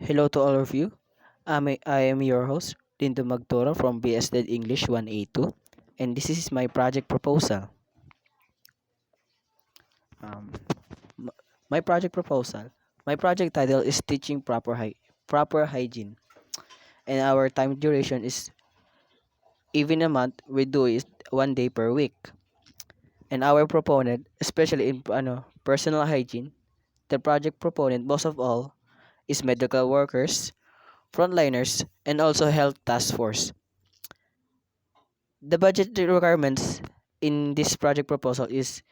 Hello to all of you. I am your host, Lindo Magtoro from BSD English 1A2, and this is my project proposal. Um, m- my project proposal. My project title is Teaching Proper Hygiene, and our time duration is even a month. We do it 1 day per week. And our proponent, especially in personal hygiene, the project proponent most of all is medical workers, frontliners, and also health task force. The budget requirements in this project proposal is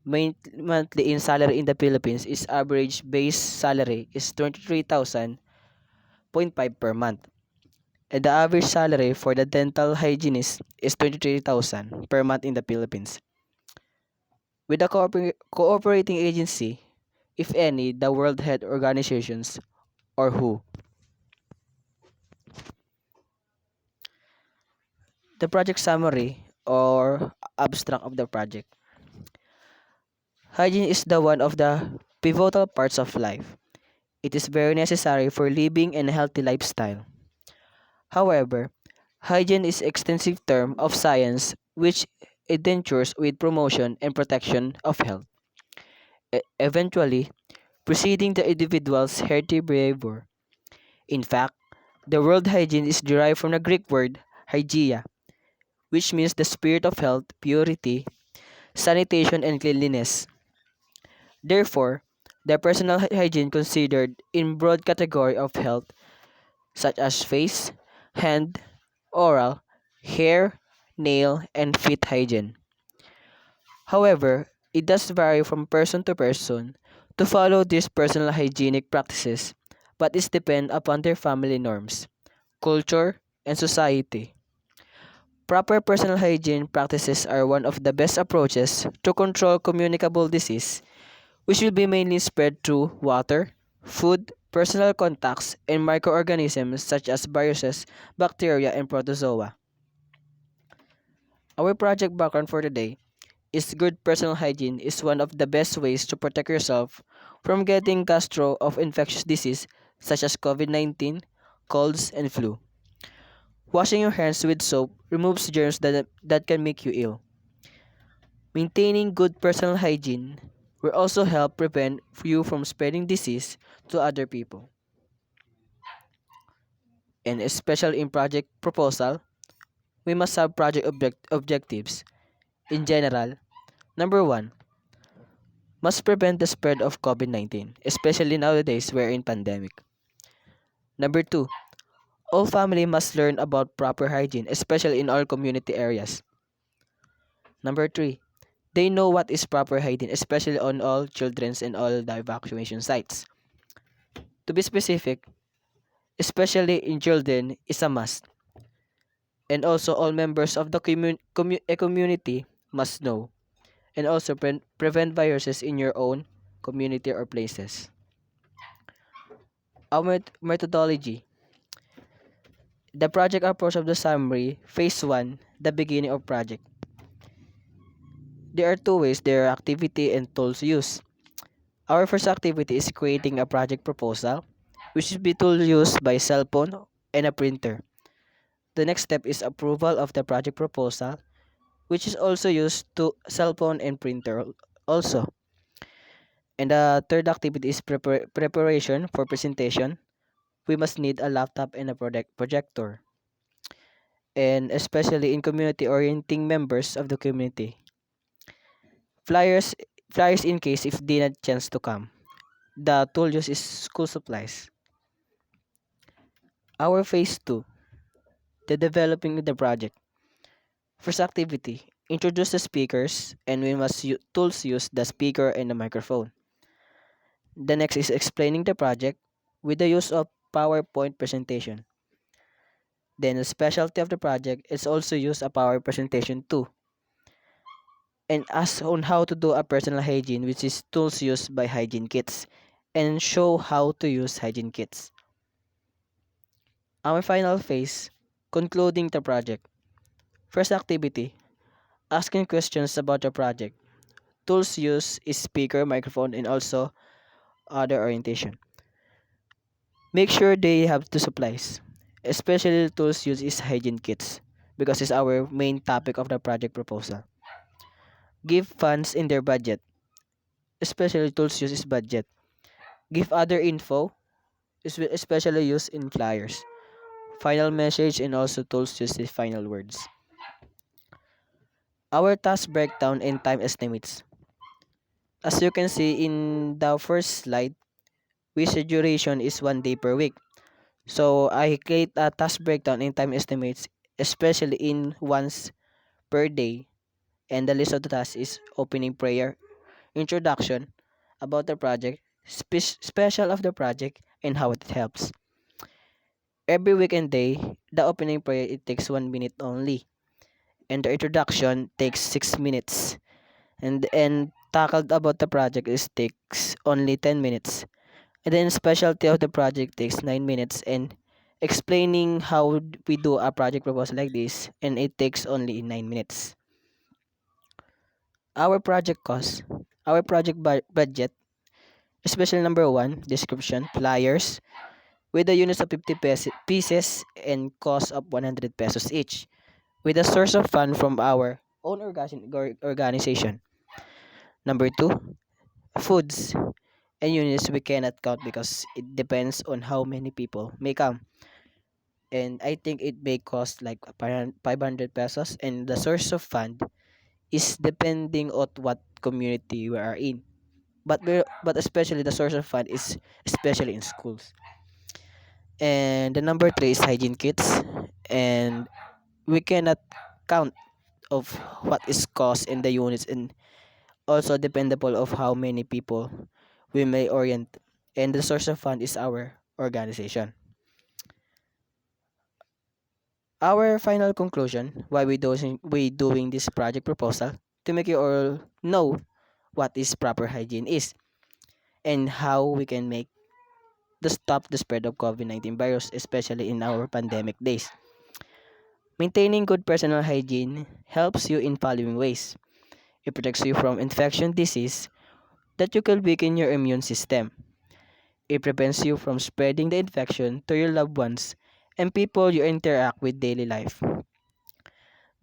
monthly in salary in the Philippines is average base salary is 23,000.5 per month. And the average salary for the dental hygienist is 23,000 per month in the Philippines. With the cooperating agency, if any, the World Health Organizations or WHO. The project summary or abstract of the project. Hygiene is the one of the pivotal parts of life. It is very necessary for living a healthy lifestyle. However, hygiene is extensive term of science which endures with promotion and protection of health, eventually preceding the individual's healthy behavior. In fact, the word hygiene is derived from the Greek word hygeia, which means the spirit of health, purity, sanitation, and cleanliness. Therefore, the personal hygiene considered in broad category of health such as face, hand, oral, hair, nail, and feet hygiene. However, it does vary from person to person to follow these personal hygienic practices, but it depends upon their family norms, culture, and society. Proper personal hygiene practices are one of the best approaches to control communicable disease, which will be mainly spread through water, food, personal contacts, and microorganisms such as viruses, bacteria, and protozoa. Our project background for today is good personal hygiene is one of the best ways to protect yourself from getting gastro of infectious disease such as COVID-19, colds, and flu. Washing your hands with soap removes germs that can make you ill. Maintaining good personal hygiene will also help prevent you from spreading disease to other people. And especially in project proposal, we must have project objectives. In general, number one, must prevent the spread of COVID-19, especially nowadays we're in pandemic. Number two, all family must learn about proper hygiene, especially in our community areas. Number three, they know what is proper hygiene, especially on all children's and all the evacuation sites. To be specific, especially in children, is a must. And also all members of the a community must know. And also prevent viruses in your own community or places. Our methodology. The project approach of the summary, phase 1, the beginning of project. There are two ways, there are activity and tools used. Our first activity is creating a project proposal, which will be tool used by cell phone and a printer. The next step is approval of the project proposal, which is also used to cell phone and printer also. And the third activity is preparation for presentation. We must need a laptop and a projector, and especially in community orienting members of the community. Flyers flyers in case if they not chance to come. The tool used is school supplies. Our phase 2, the developing the project. First activity, introduce the speakers and we must tools use the speaker and the microphone. The next is explaining the project with the use of PowerPoint presentation. Then the specialty of the project is also use a power presentation too. And as on how to do a personal hygiene, which is tools used by hygiene kits, and show how to use hygiene kits. Our final phase, concluding the project. First activity, asking questions about the project. Tools used is speaker, microphone, and also other orientation. Make sure they have the supplies, especially the tools used is hygiene kits because it's our main topic of the project proposal. Give funds in their budget, especially tools used is budget. Give other info, especially used in flyers. Final message and also tools used is final words. Our task breakdown and time estimates. As you can see in the first slide, visit duration is 1 day per week. So I create a task breakdown and time estimates, especially in once per day. And the list of the tasks is opening prayer, introduction about the project, special of the project, and how it helps. Every weekend day, the opening prayer it takes 1 minute only, and the introduction takes 6 minutes, and tackled about the project is takes only 10 minutes. And then specialty of the project takes 9 minutes, and explaining how we do a project proposal like this, and it takes only 9 minutes. Our project cost, our project budget, especially number one, description, flyers, with the units of 50 pieces and cost of 100 pesos each, with a source of fund from our own organization. Number two, foods and units we cannot count because it depends on how many people may come. And I think it may cost like 500 pesos, and the source of fund is depending on what community we are in. But especially the source of fund is especially in schools. And the number three is hygiene kits, and we cannot count of what is cost in the units, and also dependable of how many people we may orient. And the source of fund is our organization. Our final conclusion why we doing this project proposal to make you all know what is proper hygiene is and how we can make to stop the spread of COVID-19 virus, especially in our pandemic days. Maintaining good personal hygiene helps you in following ways. It protects you from infection disease that you can weaken your immune system. It prevents you from spreading the infection to your loved ones and people you interact with daily life.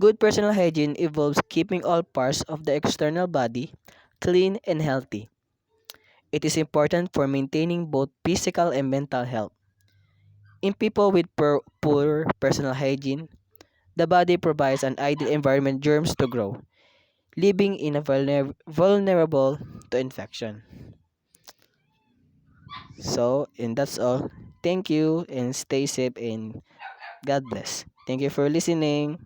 Good personal hygiene involves keeping all parts of the external body clean and healthy. It is important for maintaining both physical and mental health. In people with poor personal hygiene, the body provides an ideal environment germs to grow, leaving in a vulnerable to infection. So, and that's all. Thank you and stay safe and God bless. Thank you for listening.